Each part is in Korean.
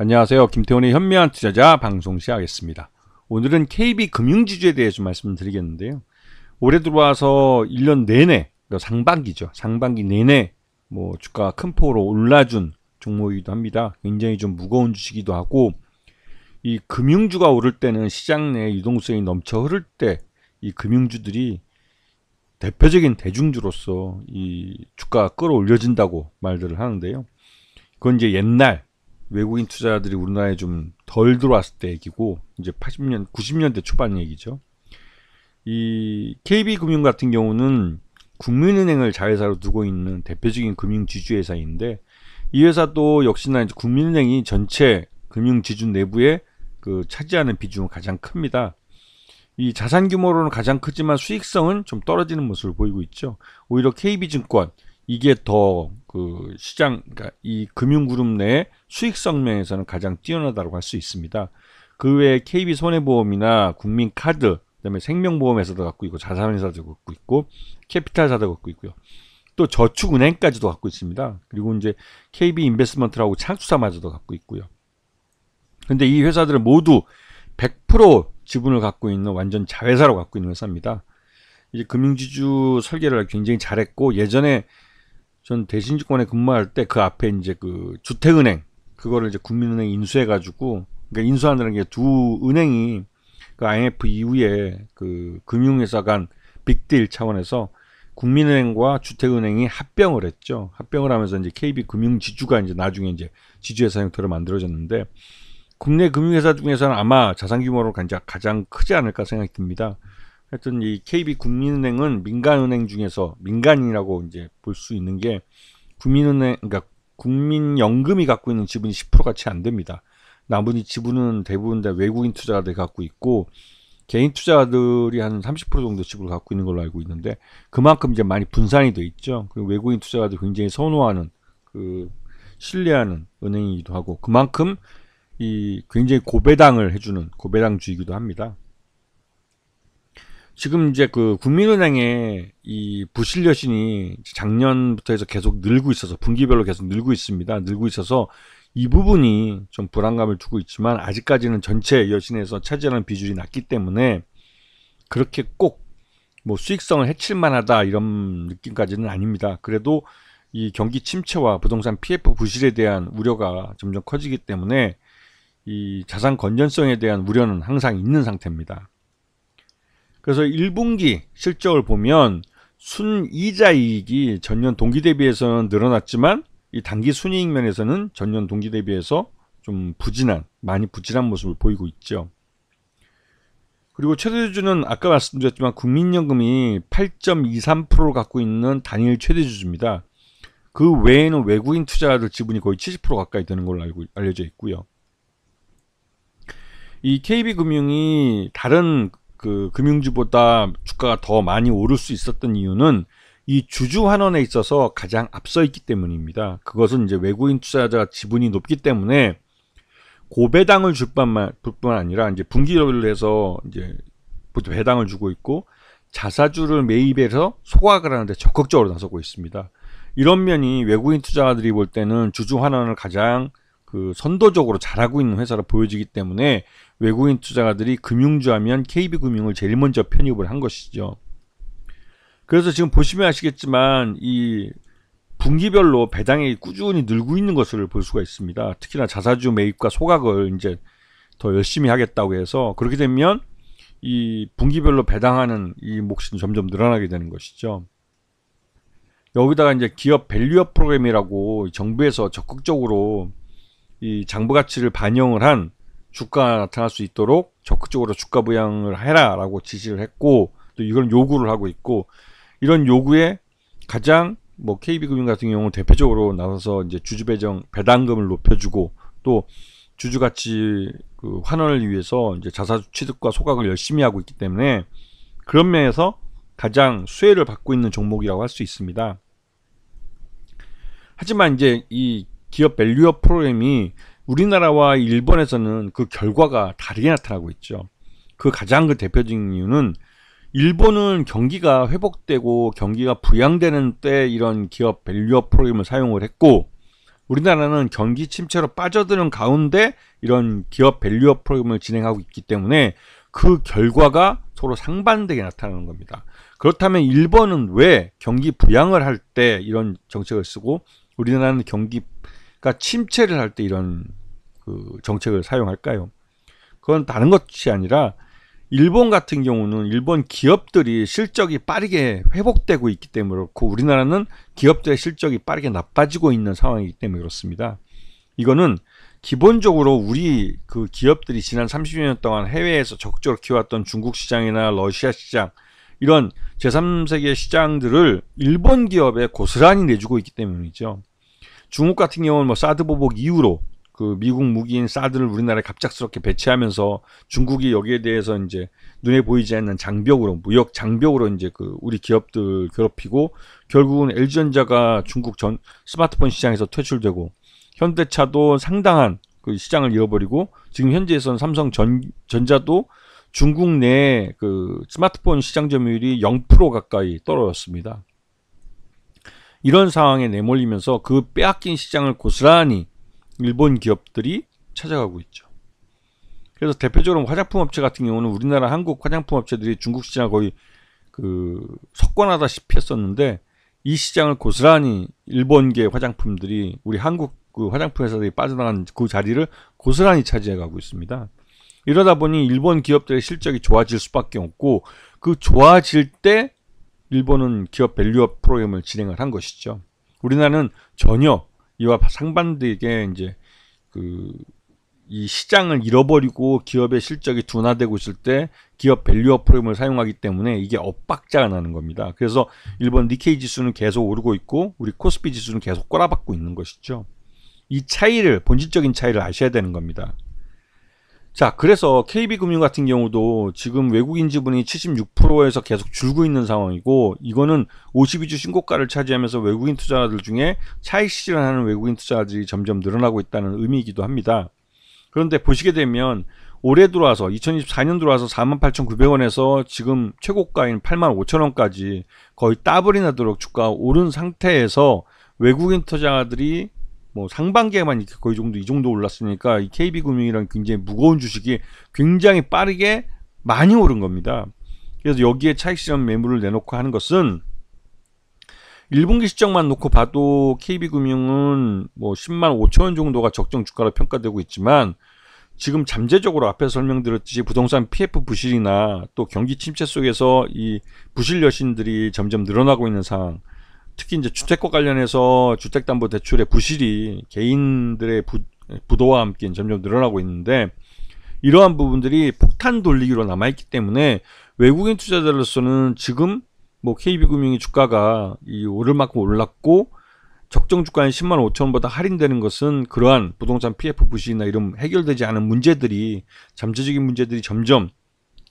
안녕하세요. 김태훈의 현명한 투자자 방송 시작하겠습니다. 오늘은 KB금융지주에 대해서 말씀드리겠는데요. 올해 들어와서 1년 내내, 상반기죠. 상반기 내내 주가가 큰 폭으로 올라준 종목이기도 합니다. 굉장히 좀 무거운 주식이기도 하고, 이 금융주가 오를 때는 시장 내 유동성이 넘쳐 흐를 때 이 금융주들이 대표적인 대중주로서 이 주가가 끌어올려진다고 말들을 하는데요. 그건 이제 옛날 외국인 투자자들이 우리나라에 좀 덜 들어왔을 때 얘기고, 이제 80년, 90년대 초반 얘기죠. 이 KB금융 같은 경우는 국민은행을 자회사로 두고 있는 대표적인 금융지주 회사인데, 이 회사도 역시나 이제 국민은행이 전체 금융지주 내부에 차지하는 비중은 가장 큽니다. 이 자산 규모로는 가장 크지만 수익성은 좀 떨어지는 모습을 보이고 있죠. 오히려 KB증권, 이게 더 시장, 그러니까 이 금융그룹 내의 수익성 면에서는 가장 뛰어나다고 할 수 있습니다. 그 외에 KB손해보험이나 국민카드, 그다음에 생명보험회사도 갖고 있고, 자산회사도 갖고 있고, 캐피탈사도 갖고 있고요. 또 저축은행까지도 갖고 있습니다. 그리고 이제 KB인베스트먼트라고 창수사마저도 갖고 있고요. 근데 이 회사들은 모두 100% 지분을 갖고 있는 완전 자회사로 갖고 있는 회사입니다. 이제 금융지주 설계를 굉장히 잘했고, 예전에 전 대신증권에 근무할 때 그 앞에 이제 주택은행, 그거를 이제 국민은행이 인수해가지고, 그러니까 인수하는 게 두 은행이 IMF 이후에 금융회사 간 빅딜 차원에서 국민은행과 주택은행이 합병을 했죠. 합병을 하면서 이제 KB금융지주가 이제 나중에 이제 지주회사 형태로 만들어졌는데, 국내 금융회사 중에서는 아마 자산 규모로 가장 크지 않을까 생각이 듭니다. 하여튼 이 KB국민은행은 민간은행 중에서, 민간이라고 이제 볼 수 있는 게, 국민은행, 그러니까 국민연금이 갖고 있는 지분이 10%가 채 안 됩니다. 나머지 지분은 대부분 다 외국인 투자자들이 갖고 있고, 개인 투자자들이 한 30% 정도 지분을 갖고 있는 걸로 알고 있는데, 그만큼 이제 많이 분산이 돼 있죠. 그리고 외국인 투자자들이 굉장히 선호하는, 신뢰하는 은행이기도 하고, 그만큼 이 굉장히 고배당을 해주는 고배당주이기도 합니다. 지금 이제 국민은행의 이 부실 여신이 작년부터 해서 계속 늘고 있어서, 분기별로 계속 늘고 있습니다. 늘고 있어서 이 부분이 좀 불안감을 주고 있지만, 아직까지는 전체 여신에서 차지하는 비중이 낮기 때문에 그렇게 꼭 수익성을 해칠 만하다 이런 느낌까지는 아닙니다. 그래도 이 경기 침체와 부동산 PF 부실에 대한 우려가 점점 커지기 때문에 이 자산 건전성에 대한 우려는 항상 있는 상태입니다. 그래서 1분기 실적을 보면 순이자 이익이 전년 동기 대비해서는 늘어났지만, 이 단기 순이익 면에서는 전년 동기 대비해서 좀 많이 부진한 모습을 보이고 있죠. 그리고 최대주주는 아까 말씀드렸지만 국민연금이 8.23%를 갖고 있는 단일 최대주주입니다. 그 외에는 외국인 투자자들 지분이 거의 70% 가까이 되는 걸로 알려져 있고요. 이 KB금융이 다른 금융주보다 주가가 더 많이 오를 수 있었던 이유는 이 주주 환원에 있어서 가장 앞서 있기 때문입니다. 그것은 이제 외국인 투자자 지분이 높기 때문에 고배당을 줄 뿐만 아니라, 이제 분기별로 해서 이제 배당을 주고 있고, 자사주를 매입해서 소각을 하는데 적극적으로 나서고 있습니다. 이런 면이 외국인 투자자들이 볼 때는 주주 환원을 가장 선도적으로 잘하고 있는 회사로 보여지기 때문에, 외국인 투자자들이 금융주 하면 KB금융을 제일 먼저 편입을 한 것이죠. 그래서 지금 보시면 아시겠지만 이 분기별로 배당이 꾸준히 늘고 있는 것을 볼 수가 있습니다. 특히나 자사주 매입과 소각을 이제 더 열심히 하겠다고 해서, 그렇게 되면 이 분기별로 배당하는 이 몫이 점점 늘어나게 되는 것이죠. 여기다가 이제 기업 밸류업 프로그램이라고 정부에서 적극적으로 이 장부 가치를 반영을 한 주가가 나타날 수 있도록 적극적으로 주가 부양을 해라라고 지시를 했고, 또 이걸 요구를 하고 있고, 이런 요구에 가장 KB금융 같은 경우는 대표적으로 나서서 이제 주주 배당금을 높여주고, 또 주주 가치 환원을 위해서 이제 자사주 취득과 소각을 열심히 하고 있기 때문에, 그런 면에서 가장 수혜를 받고 있는 종목이라고 할 수 있습니다. 하지만 이제 이 기업 밸류업 프로그램이 우리나라와 일본에서는 그 결과가 다르게 나타나고 있죠. 가장 대표적인 이유는, 일본은 경기가 회복되고 경기가 부양되는 때 이런 기업 밸류업 프로그램을 사용을 했고, 우리나라는 경기 침체로 빠져드는 가운데 이런 기업 밸류업 프로그램을 진행하고 있기 때문에 그 결과가 서로 상반되게 나타나는 겁니다. 그렇다면 일본은 왜 경기 부양을 할 때 이런 정책을 쓰고 우리나라는 경기가 침체를 할 때 이런 그 정책을 사용할까요? 그건 다른 것이 아니라 일본 같은 경우는 일본 기업들이 실적이 빠르게 회복되고 있기 때문에 그렇고 우리나라는 기업들의 실적이 빠르게 나빠지고 있는 상황이기 때문에 그렇습니다. 이거는 기본적으로 우리 그 기업들이 지난 30년 동안 해외에서 적극적으로 키워왔던 중국 시장이나 러시아 시장 이런 제3세계 시장들을 일본 기업에 고스란히 내주고 있기 때문이죠. 중국 같은 경우는 뭐 사드 보복 이후로 그 미국 무기인 사드를 우리나라에 갑작스럽게 배치하면서 중국이 여기에 대해서 이제 눈에 보이지 않는 장벽으로 무역 장벽으로 이제 그 우리 기업들 괴롭히고 결국은 LG전자가 중국 전 스마트폰 시장에서 퇴출되고 현대차도 상당한 그 시장을 잃어버리고 지금 현재에서는 삼성전자도 중국 내 그 스마트폰 시장 점유율이 0% 가까이 떨어졌습니다. 이런 상황에 내몰리면서 그 빼앗긴 시장을 고스란히 일본 기업들이 찾아가고 있죠. 그래서 대표적으로 화장품 업체 같은 경우는 우리나라 한국 화장품 업체들이 중국 시장을 거의 그 석권하다시피 했었는데 이 시장을 고스란히 일본계 화장품들이 우리 한국 그 화장품 회사들이 빠져나간 그 자리를 고스란히 차지해가고 있습니다. 이러다 보니 일본 기업들의 실적이 좋아질 수밖에 없고 그 좋아질 때 일본은 기업 밸류업 프로그램을 진행을 한 것이죠. 우리나라는 전혀 이와 상반되게 이제 이 시장을 잃어버리고 기업의 실적이 둔화되고 있을 때 기업 밸류업 프로그램을 사용하기 때문에 이게 엇박자가 나는 겁니다. 그래서 일본 니케이 지수는 계속 오르고 있고 우리 코스피 지수는 계속 꼬라박고 있는 것이죠. 이 차이를 본질적인 차이를 아셔야 되는 겁니다. 자, 그래서 KB금융 같은 경우도 지금 외국인 지분이 76%에서 계속 줄고 있는 상황이고 이거는 52주 신고가를 차지하면서 외국인 투자자들 중에 차익 실현하는 외국인 투자자들이 점점 늘어나고 있다는 의미이기도 합니다. 그런데 보시게 되면 올해 들어와서 2024년 들어와서 48,900원에서 지금 최고가인 85,000원까지 거의 더블이나 되도록 주가가 오른 상태에서 외국인 투자자들이 뭐 상반기에만 이렇게 거의 이 정도 올랐으니까 이 KB금융이랑 굉장히 무거운 주식이 굉장히 빠르게 많이 오른 겁니다. 그래서 여기에 차익 실현 매물을 내놓고 하는 것은 1분기 실적만 놓고 봐도 KB금융은 뭐 10만 5천원 정도가 적정 주가로 평가되고 있지만 지금 잠재적으로 앞에서 설명드렸듯이 부동산 PF 부실이나 또 경기 침체 속에서 이 부실 여신들이 점점 늘어나고 있는 상황, 특히 이제 주택과 관련해서 주택담보대출의 부실이 개인들의 부도와 함께 점점 늘어나고 있는데 이러한 부분들이 폭탄 돌리기로 남아있기 때문에 외국인 투자자로서는 지금 뭐 KB금융이 주가가 이 오를 만큼 올랐고 적정 주가인 10만 5천원보다 할인되는 것은 그러한 부동산 PF 부실이나 이런 해결되지 않은 문제들이 잠재적인 문제들이 점점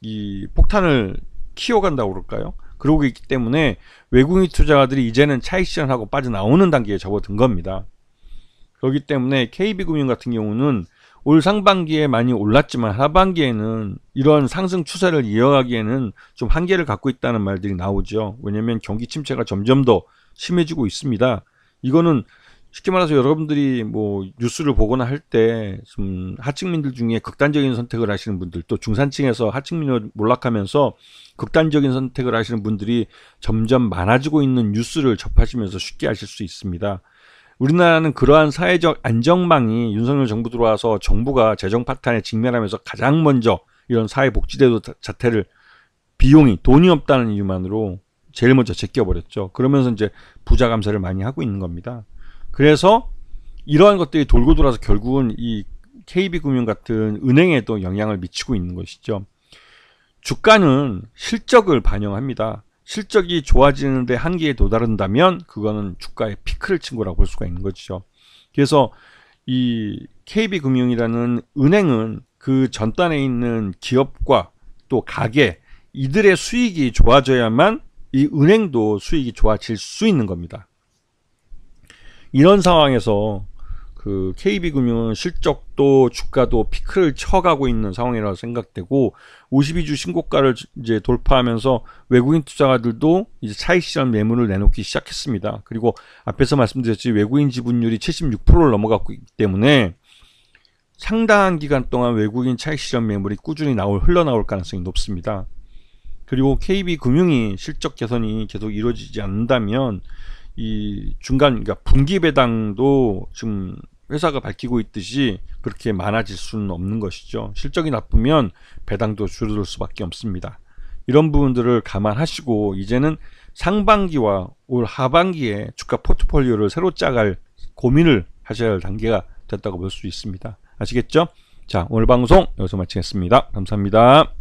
이 폭탄을 키워간다고 그럴까요? 그러고 있기 때문에 외국인 투자자들이 이제는 차익 실현하고 빠져나오는 단계에 접어든 겁니다. 그렇기 때문에 KB금융 같은 경우는 올 상반기에 많이 올랐지만 하반기에는 이런 상승 추세를 이어가기에는 좀 한계를 갖고 있다는 말들이 나오죠. 왜냐하면 경기 침체가 점점 더 심해지고 있습니다. 이거는 쉽게 말해서 여러분들이 뭐 뉴스를 보거나 할 때 좀 하층민들 중에 극단적인 선택을 하시는 분들, 또 중산층에서 하층민으로 몰락하면서 극단적인 선택을 하시는 분들이 점점 많아지고 있는 뉴스를 접하시면서 쉽게 아실 수 있습니다. 우리나라는 그러한 사회적 안정망이 윤석열 정부 들어와서 정부가 재정 파탄에 직면하면서 가장 먼저 이런 사회복지제도 자체를 비용이 돈이 없다는 이유만으로 제일 먼저 제껴버렸죠. 그러면서 이제 부자 감세를 많이 하고 있는 겁니다. 그래서 이러한 것들이 돌고 돌아서 결국은 이 KB금융 같은 은행에도 영향을 미치고 있는 것이죠. 주가는 실적을 반영합니다. 실적이 좋아지는데 한계에 도달한다면 그거는 주가의 피크를 친 거라고 볼 수가 있는 것이죠. 그래서 이 KB금융이라는 은행은 그 전단에 있는 기업과 또 가게 이들의 수익이 좋아져야만 이 은행도 수익이 좋아질 수 있는 겁니다. 이런 상황에서 그 KB금융은 실적도 주가도 피크를 쳐가고 있는 상황이라고 생각되고 52주 신고가를 이제 돌파하면서 외국인 투자가들도 이제 차익 실현 매물을 내놓기 시작했습니다. 그리고 앞에서 말씀드렸지 외국인 지분율이 76%를 넘어갔기 때문에 상당한 기간 동안 외국인 차익 실현 매물이 꾸준히 흘러나올 가능성이 높습니다. 그리고 KB금융이 실적 개선이 계속 이루어지지 않는다면 이 중간, 그러니까 분기 배당도 지금 회사가 밝히고 있듯이 그렇게 많아질 수는 없는 것이죠. 실적이 나쁘면 배당도 줄어들 수밖에 없습니다. 이런 부분들을 감안하시고 이제는 상반기와 올 하반기에 주가 포트폴리오를 새로 짜갈 고민을 하셔야 할 단계가 됐다고 볼 수 있습니다. 아시겠죠? 자, 오늘 방송 여기서 마치겠습니다. 감사합니다.